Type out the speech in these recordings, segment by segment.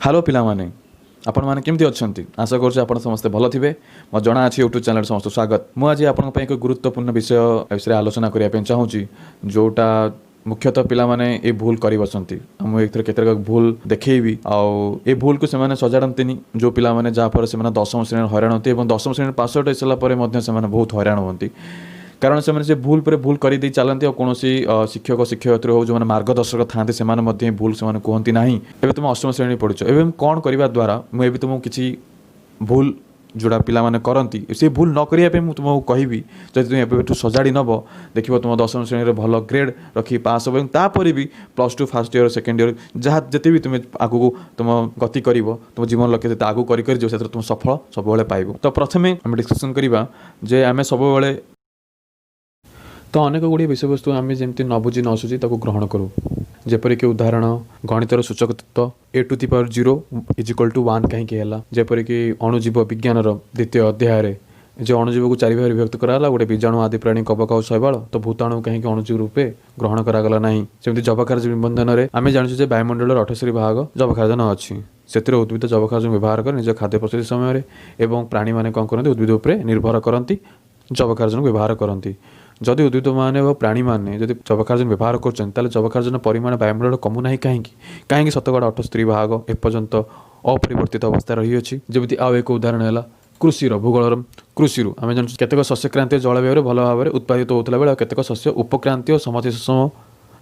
Hello पिला माने आपण माने केमती अछंती आशा करछु आपण समस्त भलो थिबे म जणा अछि यूट्यूब चैनल समस्त स्वागत मु आज आपण पय एक गुरुत्वपूर्ण विषय आलोचना करिया पे चाहूची जोटा मुख्यतः पिला माने ए भूल करि बसंती हम एक केतरक भूल देखैबी आ ए भूल को से माने सजाडंतीनी जो पिला माने जा पर से माने 10वीं श्रेणी हैरान होती एवं 10वीं श्रेणी पास आउट हैसला परे मध्ये से माने बहुत हैरान होती कारण से भूल पर भूल कर चलती और कौन शिक्षक शिक्षयित्री हो जो मैंने मार्गदर्शक था से भूल से कहती ना एवं तुम अष्टम श्रेणी पढ़ुच एवं कौन करने द्वारा मुझे तुमको किसी भूल जोड़ा पिला माने करती से भूल न करने तुमको कहबी जब तुम एवं सजाड़ी नब देख तुम 10वीं श्रेणी भल ग्रेड रखी पास हो तापर भी +2 फर्स्ट ईयर सेकेंड ईयर जहाँ जिते भी तुम्हें आगू तुम गति कर तुम जीवन लक्ष्य जिते आगू कर तुम सफल सब पाइब। तो प्रथम आम डिस्कसन करवा जे आम सब तो अनेक गुड़िया विषय वस्तु आम जमी न बुझी न सुझी ग्रहण करूँ जेपरिक उदाहरण गणितर सूचक तत्व a⁻0 = 1 कहीं जेपरिक अणुजीव विज्ञान द्वितीय अध्याय जो अणुजीव को 4 भाग विभक्त कराला गोटे बीजाणु आदि प्राणी कवक और शैवाल तो भूताणु कहीं अणुजीव रूपे ग्रहण करागला नहीं सेमती जबकारज निबंधन में आम जानूँ वायुमंडल 78 भाग जबकारजन अच्छी से उद्भिद जबकारजन व्यवहार कर निज खाद्य प्रस्तुति समय और प्राणी मैंने कौन करते उद्भिद उपर निर्भर करती जबकारजन व्यवहार करती जदि उद्भिद माने प्राणी मैंने जब जबकारजन व्यवहार कर जबकारजन परिमाण वायुमंडल कमुना कहीं शतकड़ा 78 भाग एपर्यंत अपरिवर्तित अवस्था रही जमी आउ एक उदाहरण है कृषि भूगोल कृषि आम जानते केतक शस्य क्रांतीय जलवायु भल भाव में उत्पादित होता बेले केतक शस्य उपक्रांतीय समशीतोष्ण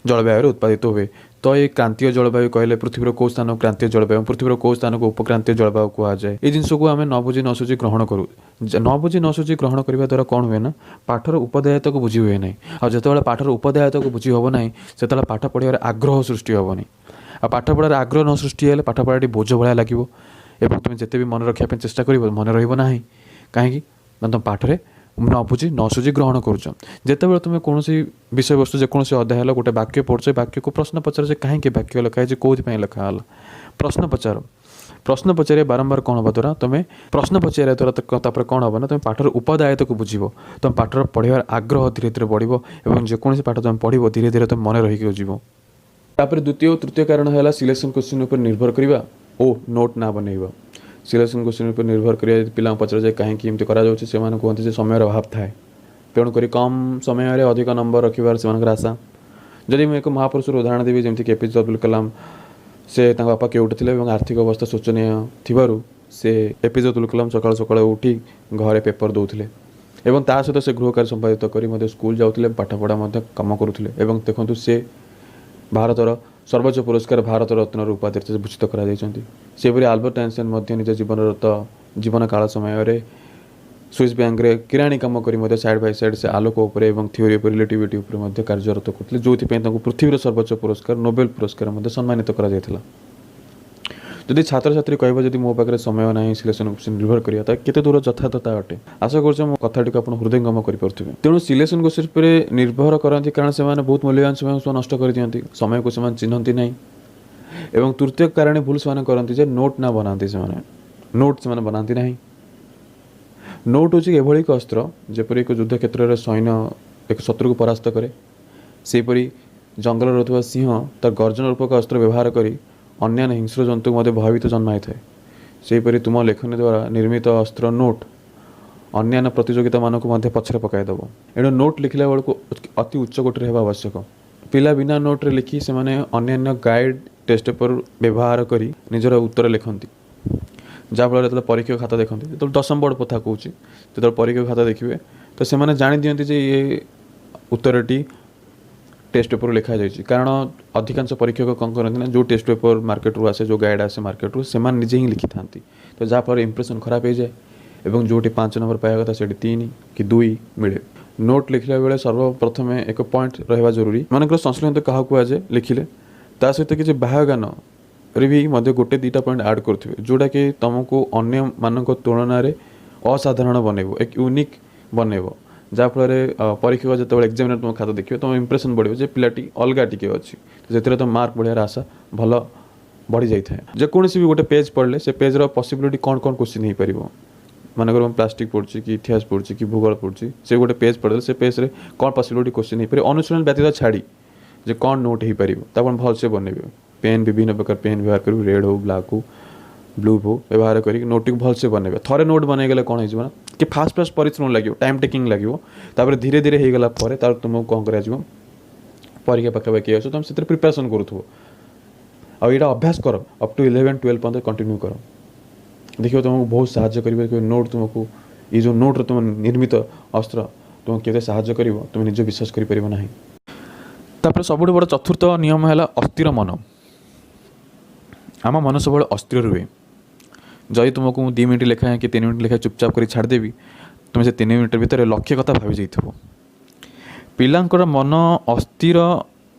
जलवायु उत्पादित हुए तो ये क्रांतीय जलवायु कहले पृथ्वीर कौ स्थान क्रांतीय जलवायु पृथ्वीर कौ स्थान को उपक्रांतीय जलवायु कहुए ये जिनस को आम न बुझी न सुझी ग्रहण करूँ न बुझी न सुझी ग्रहण करने द्वारा कौन हुए ना पाठर उपदायत को बुझी हुए ना आ जो पाठर उपदायत को बुझी हम ना से पाठ पढ़ार आग्रह सृष्टि हेनी आ पाठ पढ़ार आग्रह न सृष्टि है पाठ पढ़ाटी बोझ भाया लगे और तुम जिते भी मन रखापी चेष्टा कर मन रहा कहीं तुम पाठरे न बुझी न सुझी ग्रहण करुच जितेबाला तुम कौन विषय वस्तु जेकोसी अध्याय गोटे वाक्य पढ़ुच वाक्य को प्रश्न पचार कहीं वाक्य लिखाई कौन लिखाला प्रश्न पचारे बारंबार कौन हम द्वारा तुम प्रश्न पचार द्वारा कौन हम ना तुम पाठर उपदायत को बुझ तुम पाठर पढ़ार आग्रह धीरे धीरे बढ़ और जेकोसी पाठ तुम पढ़ धीरे धीरे तुम मन रही जीवर द्वितीय तृतीय कारण है सिलेक्शन क्वेश्चन पर निर्भर करवा ओ नोट ना बनइबा सिलेक्शन क्वेश्चन पर निर्भर कर पिला पचार जाए कहीं कहते कहते समय अभाव थाए तेणुक कम समय अधिक नंबर रखार से आशा जदि मुझे एक महापुरुष उदाहरण देवी जमीक APJ अब्दुल कलाम से बापा केउट थे आर्थिक अवस्था शोचनीय थी से APJ अब्दुल कलाम सकाल सकाल उठी घरे पेपर दौले और ता सहित से गृह कार्य संपादित कर स्कूल जाते पाठपढ़ा कम करुले देखु से भारतर सर्वोच्च पुरस्कार भारत रत्न उपाधि भूषित करपरी आल्बर्ट आइंस्टाइन निज जीवन काल समय स्विस बैंक रे किराणी कम कर साइड बाय साइड से आलोक थ्योरी ऑफ रिलेटिविटी कार्यरत करते जो पृथ्वी सर्वोच्च पुरस्कार नोबेल पुरस्कार सम्मानित कर जदि छात्र छात्री कह जब मो पाखे समय ना सिलेक्शन क्वेश्चन निर्भर करा केते दूर यथार्थता अटे आशा कर कथाटी को हृदयंगम करेंगे तेणु सिलेक्शन क्वेश्चन पर निर्भर करती कारण से बहुत मूल्यवान समय नष्ट कर दिखती समय को से चिन्हती ना एवं तृतीय कारण भूल से करती नोट ना बनाती से नोट से बनाती ना नोट हूँ एभली एक अस्त्र जेपरी एक युद्ध क्षेत्र में सैन्य एक शत्रु को परास्त करे सेपरी जंगल रुवा सिंह तार गर्जन रूपक अस्त्र व्यवहार करी अन्य हिंस्र जंतु भयभीत जन्माई थाए सेपरी तुम लेखन द्वारा निर्मित अस्त्र नोट अन्य प्रतियोगिता मानक पछरे पकईदेव एणु नोट लिखला बेलू अति उच्च कोटी होगा आवश्यक पिला बिना नोट्रे लिखि से अन्य गाइड टेस्ट पेपर व्यवहार करी निजर उत्तर लिखती जहाँफल जो परीक्षा खाता देखते जो 10वीं बोर्ड कथा कौच जो परीक्षा खाता देखिए तो से जाणी दिखती ये उत्तरटी टेस्ट पेपर लिखा जाए कारण अधिकांश परीक्षक कौन करते ना जो टेस्ट पेपर मार्केट रू आसे जो गाइड आसे मार्केट रू से निजे ही लिखि था तो जहाँफल इंप्रेशन खराब हो जाए और जो 5 नंबर पाया कथा से 3 कि 2 मिले नोट लिखला बेले सर्वप्रथम एक पॉइंट रहा जरूरी मानक संश्लेषण क्या कहुए लिखिले ता सहित किसी बाह्यज्ञान भी गोटे 2टा पॉइंट ऐड करुवे जोटा कि तुमको अन्य मानक तुलन असाधारण बनइब एक यूनिक बनइब जहाँफल परीक्षक जो एग्जामिनर तुम खाता देखिए तुम इंप्रेशन बढ़ पिलाटी अलग टी अच्छी से तुम मार्क बढ़िया आशा भल बढ़ी जाए जेकोसी भी गोटे पेज पढ़ले से पेजर पॉसिबिलिटी कौन कौन क्वेश्चन हो पार मानक प्लास्टिक पढ़ी कि इतिहास पढ़ी कि भूगोल पढ़ी से गोटे पेज पढ़े से पेज रे कौन पॉसिबिलिटी क्वेश्चन हो पारे अनुशीलन व्यतीत छाड़ी जे कौन नोट हो पार भल से बनइबे पेन विभिन्न प्रकार पेन व्यवहार कर रेड हो ब्लाक हो ब्लू बो व्यवहार करी नोट टी भलसे बनइबे थरे नोट बनईगले कौन हो कि फास्ट फास्ट परिश्रम लगे टाइम टेकिंग लगे धीरे धीरे हो गला तुमको कौन कर परीक्षा पाखापाखि आस तुम से प्रिपेरेसन करूँ आईटा अभ्यास कर अप टू 11-12 पर्यटन कंटिन्यू कर देखिए तुमको बहुत साहाय्य कर नोट तुमको ये जो नोट तुम निर्मित अस्त्र तुमको केते साहाय्य कर तुम निज विश्वास कर सब बड़ चतुर्थ नियम है अस्थिर मन आम मन सब अस्थिर रुहे जदि तुमको 2 मिनट लेखाएं कि 3 मिनट लेखाएं चुपचाप कर छाड़देवी तुम से 3 मिनट भितर लक्ष्य कथा भावी जाइए पिलांकर मन अस्थिर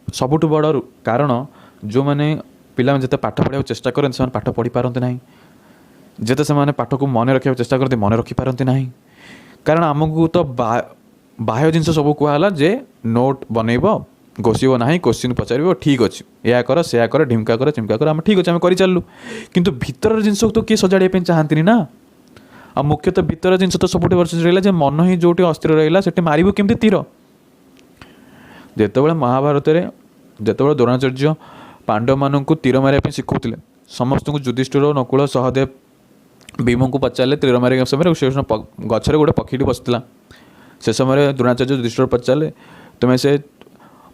सबुठ बड़ कारण जो मैंने पिला जिते पाठ पढ़ा चेष्टा करते से पाठ पढ़ी पारती ना जिते से पाठ को मन रखा चेष्टा करते मन रखिपारती ना कारण आमको तो बाह्य जिनस सब कहला जे नोट बनइब घोषब ना क्वेश्चन पचार ठीक अच्छे या कर से कर ढिमका कर चिमका कर आम ठीक अच्छे आम कर चलू किंतु भीतर जिनस तो किए सजाड़ा चाहती ना आ मुख्यतः भीतर जिनस तो सब रहा मन ही जो अस्थिर रहा से मारू केमती तीर जिते महाभारत जिते द्रोणाचार्य पांडव मान को तीर मारे शिखुले समस्त को युधिष्ठिर नकुल सहदेव भीम को पचारे तीर मारे समय गचर गोटे पक्षी बसला से समय द्रोणाचार्य युधिष्ठिर पचारे तुम्हें से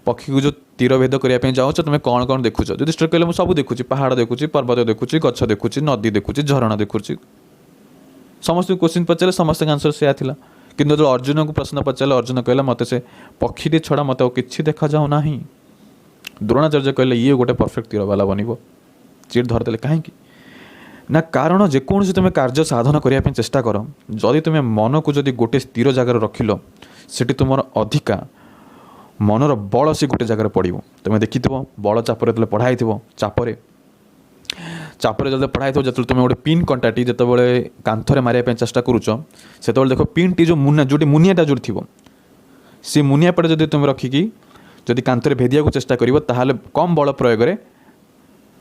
पक्षी को जो तीर भेद करने जाओ तुम्हें कौन कौन देखुच युधिष्ठिर कहले मुझे सब देखुची पहाड़ देखुची पर्वत देखुची गछ देखुची नदी देखुची झरणा देखुची समस्त क्वेश्चन पचारे समस्त आंसर से था किंतु जो अर्जुन को प्रश्न पचारे अर्जुन कहला मत से पक्षी छड़ा मत कि देखा जाऊ ना द्रोणाचार्य कहले ये गोटे परफेक्ट तीर वाला बनब चिट धरदे कहीं ना कारण जेकोसी तुम कार्य साधन करने चेष्टा कर जदि तुम्हें मन को जदि गोटे स्थिर जगार रखिल से तुम अधिका मनर बल से गोटे जगार पड़ो तुम्हें देखी बल चापर जो पढ़ाई चापर चापर जो पढ़ाई जो तुम गोटे पिन कंटाटी जो कांथरे मारे चेष्टा करुच से देख पिन टी जो मुना जो मुनियाटा जो थी सी मुनिया पटे जब तुम रखिकी जदि कांथरे भेदिया को चेष्टा कर कम बल प्रयोग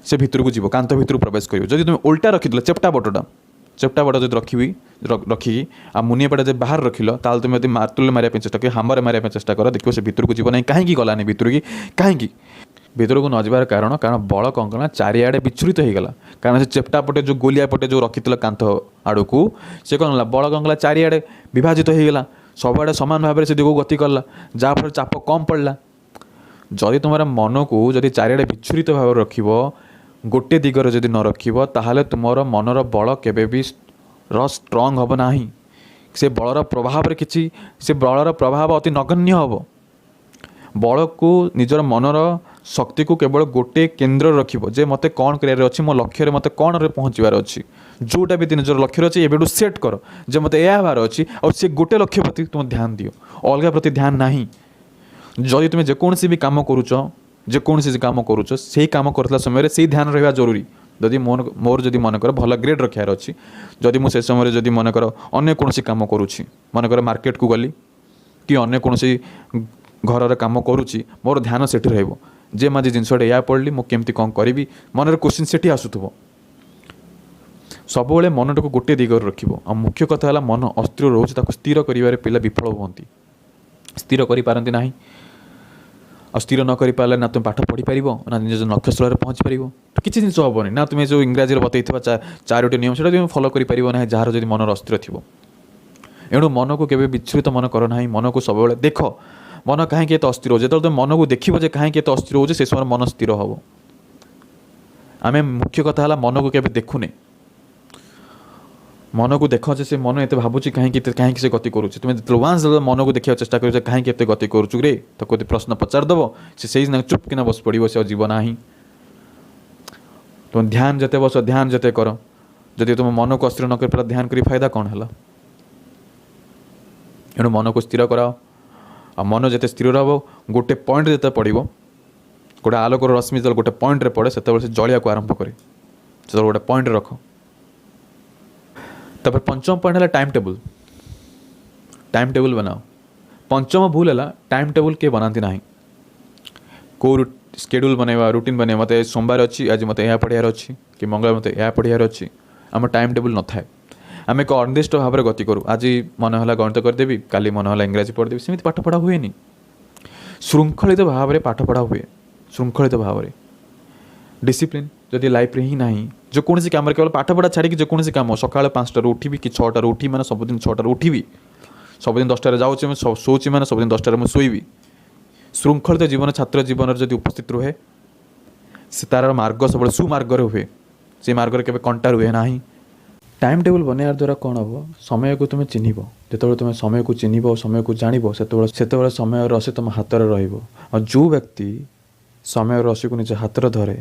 से भितर को जीव कांथ भितर प्रवेश कर जब तुम उल्टा रखी चेप्टा बट जो रखिकी आ मुनिया पटा जब बाहर रखिल ताल तुम यदि मार्तुल मारे चेष्टा कर हामर मारे चेष्टा कर देखो से भितर को जीव ना कहीं गलानी भितर की कहीं भितर को न जबार कारण बल कौन करना चारिआडे विच्छुरित हो गला कारण से चेप्टा पटे जो गोलिया पटे जो रखी कांथ आड़ को से कौन है बल कौन कला चारिआडे विभाजित हो गला सबुआड़े सामान भाव से दिगो गति कला जहाँफल चाप कम पड़ला जदि तुम मन को जदि चारिआडे विच्छुरित भाव रख गोटे दिगरे जदि न रखिब ताहले तुमर मनर बल केबे भी स्ट्रंग हम ना से बलर प्रभाव किसी से बलर प्रभाव अति नगण्य हम बल को निजर मनर शक्ति को केवल गोटे केन्द्र रखिब जे मते कौन करार अच्छी मो लक्ष्य मते कौन रे पहुँचबार अच्छी जोटा भी निजर लक्ष्य अच्छे एवं सेट कर जे मते यह हबार अच्छी और से गोटे लक्ष्य प्रति तुम ध्यान दियो अलग प्रति ध्यान नहीं जदि तुम जेकोसी भी कम करुच जेकोसी काम करुच से कम करला समय से ध्यान रहा जरूरी जदि मोर जदि मनकर भल ग्रेड रखार अच्छी जदि मुझे समय जदि मनकर अन्य कौन कम करुँची मनकर मार्केट को गली कि अन्य कौन घर काम करुँची मोर ध्यान से जे माजी जिनसटा या पढ़ली मुझे कौन करी मनर क्वेश्चन से आसुव सब मनटा को गोटे दिगरे रखिब आ मुख्य कथा है मन अस्थिर रोचे स्थिर कर पिला विफल हुंती स्थिर करें ना आ स्थिर न पारे ना तुम पाठ पढ़ी पार ना निज लक्ष्यस्थल पहुँची पार तो किसी जिन हेनी ना तुम्हें जो इंग्राजी बतई चारोटी नियम से तुम फलो कर जार जब मन अस्थिर थी एणु मन को केवे विच्छुरित मन कर ना मन को सब देख मन कहीं अस्थिर हो जो तुम मन को देखिए कहीं अस्थिर हो से समय मन स्थिर हम आम मुख्य कथा है मन को केवे देखुने मन को देख से मन एत भावुँ कहीं से गति करुँच तुम जो वांस मन को देखा चेष्टा कर कहीं गति करुचु रे तो कोई प्रश्न पचारदेव से चुप किना बस पड़ो से जीव ना तुम ध्यान जिते बस ध्यान जिते कर जदि तुम मन को अस्थिर न कर ध्यान कर फायदा कौन है एणु मन को स्थिर कराओ आ मन जिते स्थिर रह गोटे पॉइंट जिते पड़ो गोटे आलोकर रश्मि जो गोटे पॉइंट पड़े से जलिया को आरंभ करे से गोटे पॉइंट रख तब पंचम पॉइंट है टाइम टेबल बनाओ पंचम भूल है टाइम टेबल किए बनाती ना कौ स्केड्यूल बनवा रूटीन बनवा मत सोमवार अच्छी आज मत यह पढ़ार अच्छी कि मंगलवार मत यह पढ़ार अच्छी आम टाइम टेबल न थाए आम एक अनिर्दिष्ट भाव में गति करूँ आज मन है गणित करदेवी काली मन है इंग्राजी पढ़देवी सेमती पाठ पढ़ा हुए श्रृंखलित भाव में पाठ पढ़ा हुए श्रृंखलित भाव में डिसिप्लिन जदि लाइफ ही ना जेकोसी कम केवल पाठपढ़ा छाड़ी जेकोसी कम सका 5टार उठी कि 6टार उठी मैंने सबुदिन 6टार उठी सबुदिन 10टार जाऊँगी शोची मैंने सबुदिन 10टार मुझे शोबी श्रृंखलित जीवन छात्र जीवन जब उपस्थित रुहे से तार मार्ग सब सुमार्ग हुए से मार्ग के कंटा रुहे ना। टाइम टेबल बनैवार द्वारा कौन हम समय को तुम चिन्ह जो तुम समय को चिन्ह समय को जान से समय रसी तुम हाथ में रहा जो व्यक्ति समय रसी को निज हाथ में धरे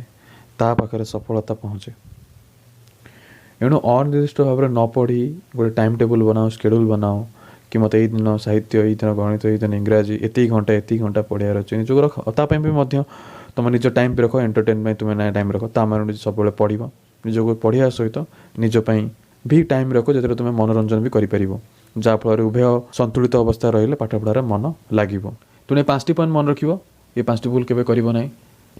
ता पाखे सफलता पहुँचे। एणु अनिर्दिष्ट भाव में न पढ़ी गोटे टाइम टेबल बनाओ शेड्यूल बनाओ कि मत यही दिन साहित्य यही दिन गणित यही दिन इंग्राजी एति घंटा पढ़ार अच्छे निजक रख ताप भी तुम निज टाइम रख एंटरटेनमेंट तुम ना टाइम रख ता मान सब पढ़ निजक पढ़ा सहित निजपाई भी टाइम रख जो तुम मनोरंजन भी कर जहाँफल उभय संतुलित अवस्था रही पाठपढ़ार मन लगे। तुम 5टी पॉइंट मन रख ये 5टी भूल केवे करना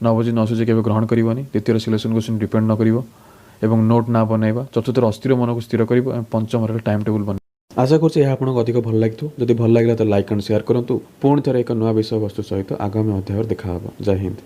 न बुझी न सुझी केवे ग्रहण करनी द्वितीय सिलेक्शन क्वेश्चन डिपेंड न कर नोट ना बनवा चतुर्थ अस्थिर मन को स्थिर कर पंचम टाइम टेबल बन। आशा करुँच आपको अधिक भल लगी जब भल लगे तो लाइक एंड शेयर करूँ पुणी थे एक नुआ विषय वस्तु सहित आगामी अध्याय देखा। जय हिंद।